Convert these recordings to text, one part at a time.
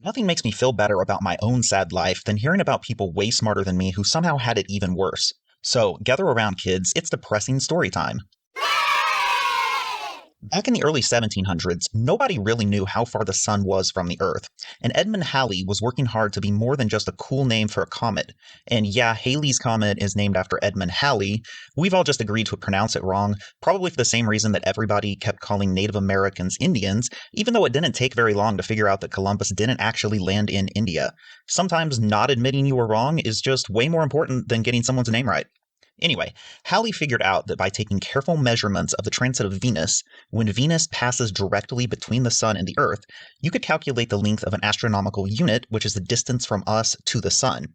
Nothing makes me feel better about my own sad life than hearing about people way smarter than me who somehow had it even worse. So, gather around, kids, it's depressing story time. Back in the early 1700s, nobody really knew how far the sun was from the Earth, and Edmund Halley was working hard to be more than just a cool name for a comet. And yeah, Halley's Comet is named after Edmund Halley. We've all just agreed to pronounce it wrong, probably for the same reason that everybody kept calling Native Americans Indians, even though it didn't take very long to figure out that Columbus didn't actually land in India. Sometimes not admitting you were wrong is just way more important than getting someone's name right. Anyway, Halley figured out that by taking careful measurements of the transit of Venus, when Venus passes directly between the Sun and the Earth, you could calculate the length of an astronomical unit, which is the distance from us to the Sun.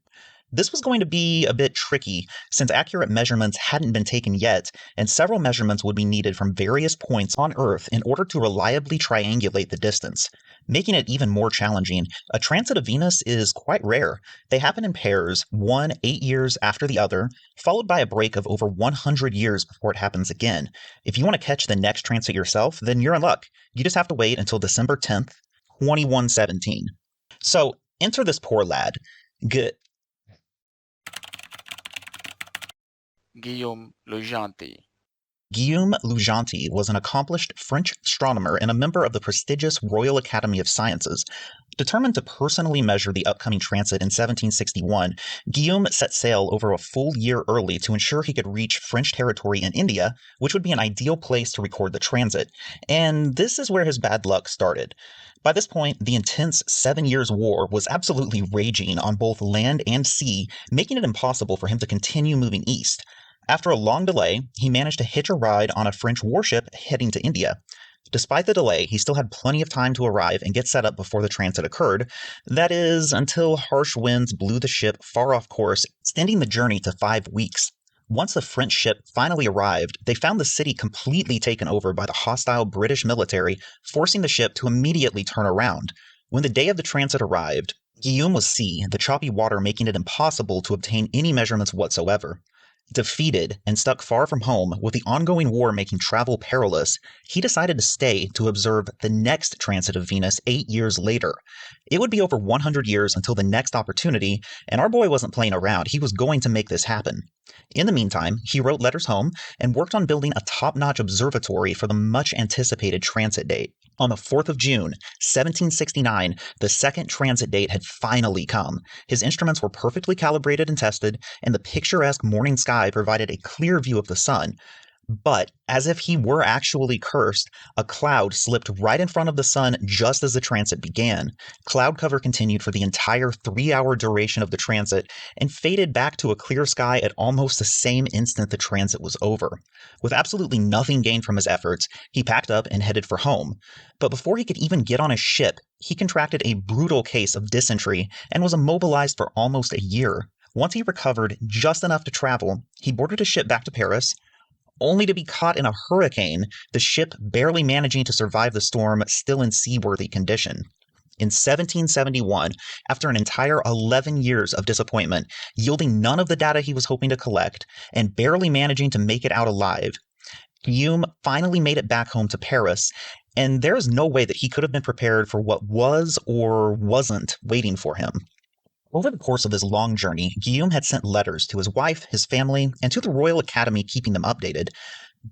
This was going to be a bit tricky since accurate measurements hadn't been taken yet, and several measurements would be needed from various points on Earth in order to reliably triangulate the distance. Making it even more challenging, a transit of Venus is quite rare. They happen in pairs, one 8 years after the other, followed by a break of over 100 years before it happens again. If you want to catch the next transit yourself, then you're in luck. You just have to wait until December 10th, 2117. So, enter this poor lad. Guillaume Le Gentil. Guillaume Le Gentil was an accomplished French astronomer and a member of the prestigious Royal Academy of Sciences. Determined to personally measure the upcoming transit in 1761, Guillaume set sail over a full year early to ensure he could reach French territory in India, which would be an ideal place to record the transit. And this is where his bad luck started. By this point, the intense 7 Years' War was absolutely raging on both land and sea, making it impossible for him to continue moving east. After a long delay, he managed to hitch a ride on a French warship heading to India. Despite the delay, he still had plenty of time to arrive and get set up before the transit occurred. That is, until harsh winds blew the ship far off course, extending the journey to 5 weeks. Once the French ship finally arrived, they found the city completely taken over by the hostile British military, forcing the ship to immediately turn around. When the day of the transit arrived, Guillaume was sea, the choppy water making it impossible to obtain any measurements whatsoever. Defeated and stuck far from home, with the ongoing war making travel perilous, he decided to stay to observe the next transit of Venus 8 years later. It would be over 100 years until the next opportunity, and our boy wasn't playing around. He was going to make this happen. In the meantime, he wrote letters home and worked on building a top-notch observatory for the much-anticipated transit date. On the 4th of June, 1769, the second transit date had finally come. His instruments were perfectly calibrated and tested, and the picturesque morning sky provided a clear view of the sun. But, as if he were actually cursed, a cloud slipped right in front of the sun just as the transit began. Cloud cover continued for the entire 3-hour duration of the transit and faded back to a clear sky at almost the same instant the transit was over. With absolutely nothing gained from his efforts, he packed up and headed for home. But before he could even get on his ship, he contracted a brutal case of dysentery and was immobilized for almost a year. Once he recovered just enough to travel, he boarded a ship back to Paris, only to be caught in a hurricane, the ship barely managing to survive the storm, still in seaworthy condition. In 1771, after an entire 11 years of disappointment, yielding none of the data he was hoping to collect, and barely managing to make it out alive, Guillaume finally made it back home to Paris, and there is no way that he could have been prepared for what was or wasn't waiting for him. Over the course of this long journey, Guillaume had sent letters to his wife, his family, and to the Royal Academy, keeping them updated.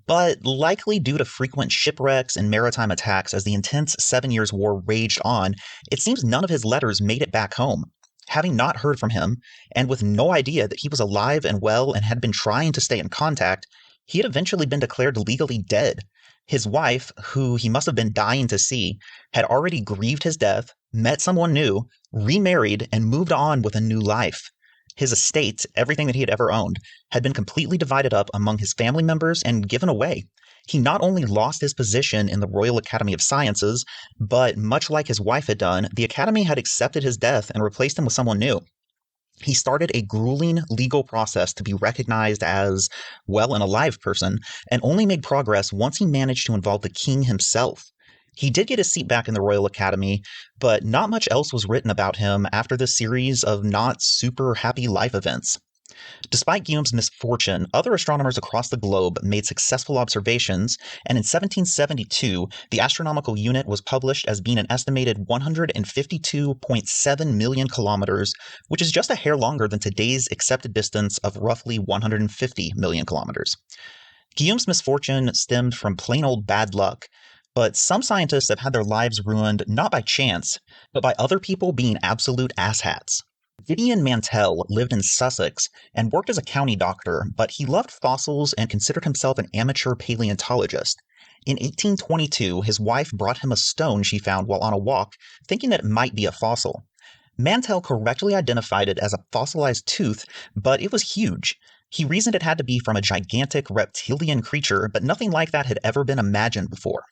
But likely due to frequent shipwrecks and maritime attacks as the intense 7 Years' War raged on, it seems none of his letters made it back home. Having not heard from him, and with no idea that he was alive and well and had been trying to stay in contact, he had eventually been declared legally dead. His wife, who he must have been dying to see, had already grieved his death, met someone new, remarried, and moved on with a new life. His estate, everything that he had ever owned, had been completely divided up among his family members and given away. He not only lost his position in the Royal Academy of Sciences, but much like his wife had done, the Academy had accepted his death and replaced him with someone new. He started a grueling legal process to be recognized as, well, an alive person, and only made progress once he managed to involve the king himself. He did get his seat back in the Royal Academy, but not much else was written about him after this series of not super happy life events. Despite Guillaume's misfortune, other astronomers across the globe made successful observations, and in 1772, the astronomical unit was published as being an estimated 152.7 million kilometers, which is just a hair longer than today's accepted distance of roughly 150 million kilometers. Guillaume's misfortune stemmed from plain old bad luck, but some scientists have had their lives ruined not by chance, but by other people being absolute asshats. Gideon Mantell lived in Sussex and worked as a county doctor, but he loved fossils and considered himself an amateur paleontologist. In 1822, his wife brought him a stone she found while on a walk, thinking that it might be a fossil. Mantell correctly identified it as a fossilized tooth, but it was huge. He reasoned it had to be from a gigantic reptilian creature, but nothing like that had ever been imagined before.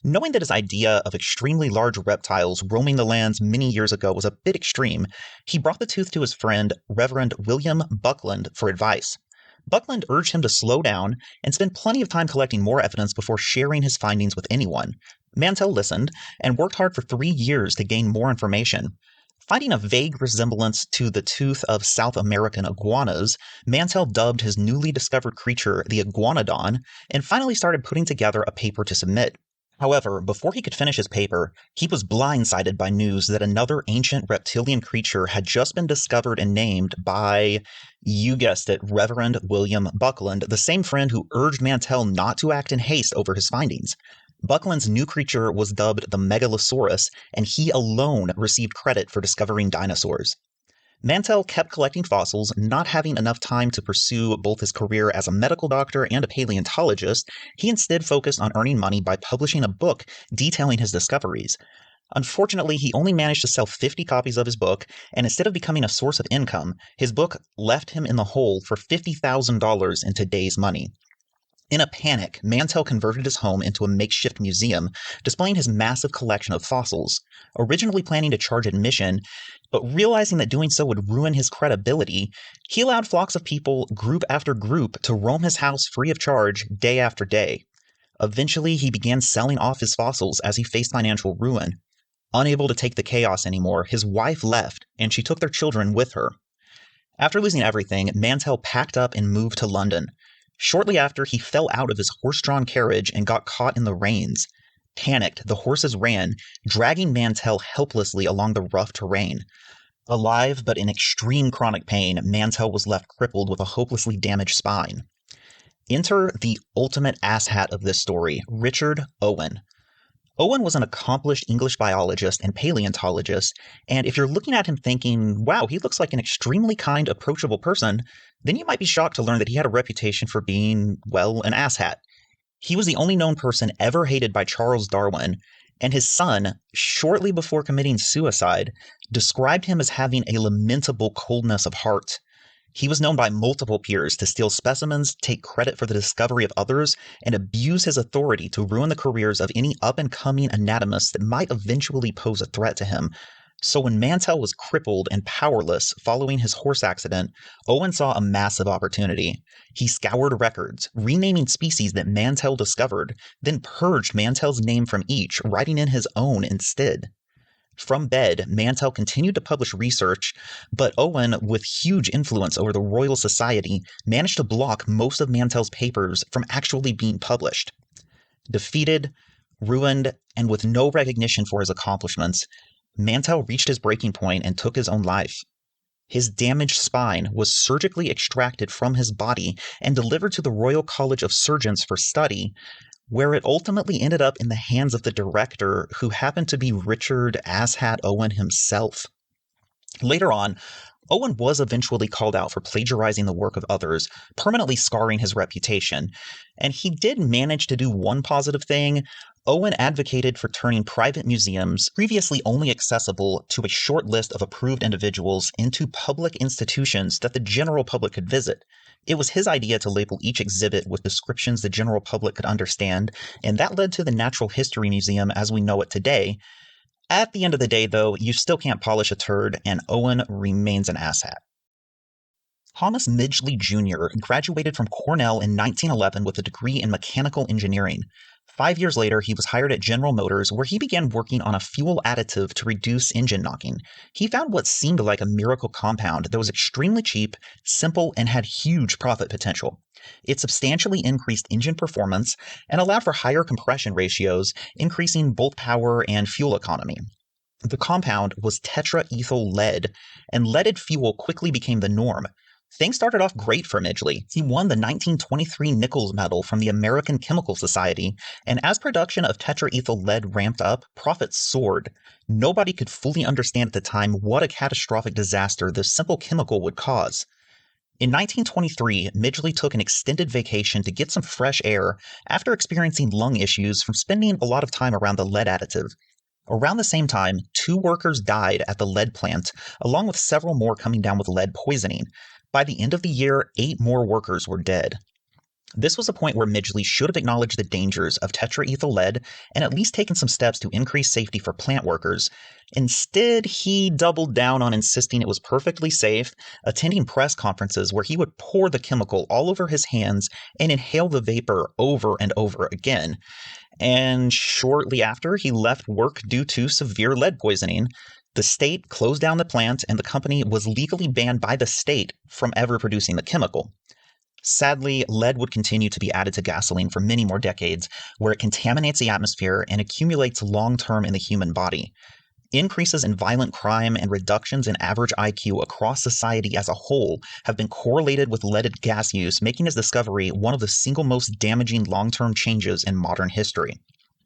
Knowing that his idea of extremely large reptiles roaming the lands many years ago was a bit extreme, he brought the tooth to his friend, Reverend William Buckland, for advice. Buckland urged him to slow down and spend plenty of time collecting more evidence before sharing his findings with anyone. Mantell listened and worked hard for 3 years to gain more information. Finding a vague resemblance to the tooth of South American iguanas, Mantell dubbed his newly discovered creature the iguanodon and finally started putting together a paper to submit. However, before he could finish his paper, he was blindsided by news that another ancient reptilian creature had just been discovered and named by, you guessed it, Reverend William Buckland, the same friend who urged Mantell not to act in haste over his findings. Buckland's new creature was dubbed the Megalosaurus, and he alone received credit for discovering dinosaurs. Mantell kept collecting fossils, not having enough time to pursue both his career as a medical doctor and a paleontologist. He instead focused on earning money by publishing a book detailing his discoveries. Unfortunately, he only managed to sell 50 copies of his book, and instead of becoming a source of income, his book left him in the hole for $50,000 in today's money. In a panic, Mantell converted his home into a makeshift museum, displaying his massive collection of fossils. Originally planning to charge admission, but realizing that doing so would ruin his credibility, he allowed flocks of people, group after group, to roam his house free of charge day after day. Eventually, he began selling off his fossils as he faced financial ruin. Unable to take the chaos anymore, his wife left, and she took their children with her. After losing everything, Mantell packed up and moved to London. Shortly after, he fell out of his horse-drawn carriage and got caught in the rains. Panicked, the horses ran, dragging Mantell helplessly along the rough terrain. Alive but in extreme chronic pain, Mantell was left crippled with a hopelessly damaged spine. Enter the ultimate asshat of this story, Richard Owen. Owen was an accomplished English biologist and paleontologist, and if you're looking at him thinking, wow, he looks like an extremely kind, approachable person, then you might be shocked to learn that he had a reputation for being, well, an asshat. He was the only known person ever hated by Charles Darwin, and his son, shortly before committing suicide, described him as having a lamentable coldness of heart. He was known by multiple peers to steal specimens, take credit for the discovery of others, and abuse his authority to ruin the careers of any up-and-coming anatomists that might eventually pose a threat to him. So when Mantell was crippled and powerless following his horse accident, Owen saw a massive opportunity. He scoured records, renaming species that Mantell discovered, then purged Mantell's name from each, writing in his own instead. From bed, Mantell continued to publish research, but Owen, with huge influence over the Royal Society, managed to block most of Mantell's papers from actually being published. Defeated, ruined, and with no recognition for his accomplishments, Mantell reached his breaking point and took his own life. His damaged spine was surgically extracted from his body and delivered to the Royal College of Surgeons for study, where it ultimately ended up in the hands of the director, who happened to be Richard Asshat Owen himself. Later on, Owen was eventually called out for plagiarizing the work of others, permanently scarring his reputation. And he did manage to do one positive thing. Owen advocated for turning private museums, previously only accessible to a short list of approved individuals, into public institutions that the general public could visit. It was his idea to label each exhibit with descriptions the general public could understand, and that led to the Natural History Museum as we know it today. At the end of the day, though, you still can't polish a turd, and Owen remains an asshat. Thomas Midgley Jr. graduated from Cornell in 1911 with a degree in mechanical engineering. 5 years later, he was hired at General Motors, where he began working on a fuel additive to reduce engine knocking. He found what seemed like a miracle compound that was extremely cheap, simple, and had huge profit potential. It substantially increased engine performance and allowed for higher compression ratios, increasing both power and fuel economy. The compound was tetraethyl-lead, and leaded fuel quickly became the norm. Things started off great for Midgley. He won the 1923 Nichols Medal from the American Chemical Society, and as production of tetraethyl-lead ramped up, profits soared. Nobody could fully understand at the time what a catastrophic disaster this simple chemical would cause. In 1923, Midgley took an extended vacation to get some fresh air after experiencing lung issues from spending a lot of time around the lead additive. Around the same time, 2 workers died at the lead plant, along with several more coming down with lead poisoning. By the end of the year, 8 more workers were dead. This was a point where Midgley should have acknowledged the dangers of tetraethyl-lead and at least taken some steps to increase safety for plant workers. Instead, he doubled down on insisting it was perfectly safe, attending press conferences where he would pour the chemical all over his hands and inhale the vapor over and over again. And shortly after, he left work due to severe lead poisoning. The state closed down the plant, and the company was legally banned by the state from ever producing the chemical. Sadly, lead would continue to be added to gasoline for many more decades, where it contaminates the atmosphere and accumulates long-term in the human body. Increases in violent crime and reductions in average IQ across society as a whole have been correlated with leaded gas use, making his discovery one of the single most damaging long-term changes in modern history.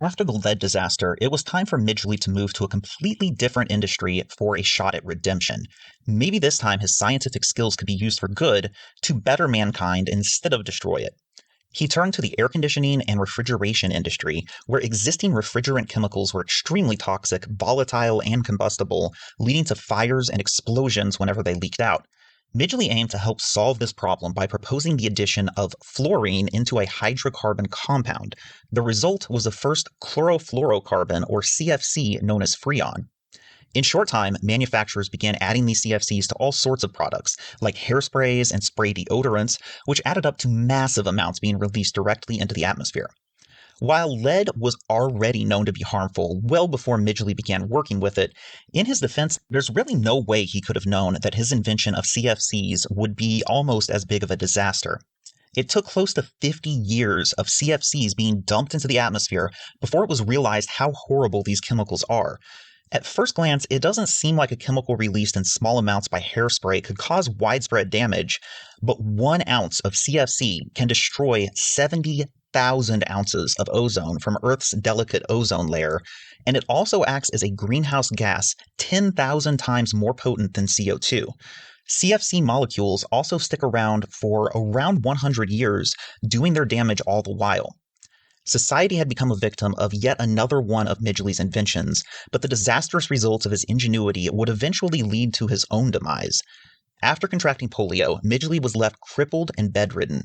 After the lead disaster, it was time for Midgley to move to a completely different industry for a shot at redemption. Maybe this time his scientific skills could be used for good to better mankind instead of destroy it. He turned to the air conditioning and refrigeration industry, where existing refrigerant chemicals were extremely toxic, volatile, and combustible, leading to fires and explosions whenever they leaked out. Midgley aimed to help solve this problem by proposing the addition of fluorine into a hydrocarbon compound. The result was the first chlorofluorocarbon, or CFC, known as Freon. In short time, manufacturers began adding these CFCs to all sorts of products, like hairsprays and spray deodorants, which added up to massive amounts being released directly into the atmosphere. While lead was already known to be harmful well before Midgley began working with it, in his defense, there's really no way he could have known that his invention of CFCs would be almost as big of a disaster. It took close to 50 years of CFCs being dumped into the atmosphere before it was realized how horrible these chemicals are. At first glance, it doesn't seem like a chemical released in small amounts by hairspray could cause widespread damage, but 1 ounce of CFC can destroy 70,000 ounces of ozone from Earth's delicate ozone layer, and it also acts as a greenhouse gas 10,000 times more potent than CO2. CFC molecules also stick around for around 100 years, doing their damage all the while. Society had become a victim of yet another one of Midgley's inventions, but the disastrous results of his ingenuity would eventually lead to his own demise. After contracting polio, Midgley was left crippled and bedridden.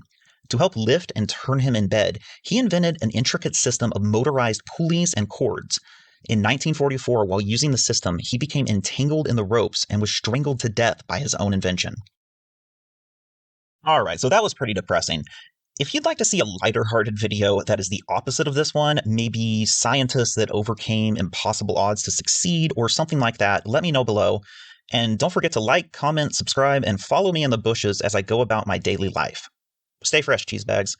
To help lift and turn him in bed, he invented an intricate system of motorized pulleys and cords. In 1944, while using the system, he became entangled in the ropes and was strangled to death by his own invention. Alright, so that was pretty depressing. If you'd like to see a lighter-hearted video that is the opposite of this one, maybe scientists that overcame impossible odds to succeed or something like that, let me know below. And don't forget to like, comment, subscribe, and follow me in the bushes as I go about my daily life. Stay fresh, cheesebags.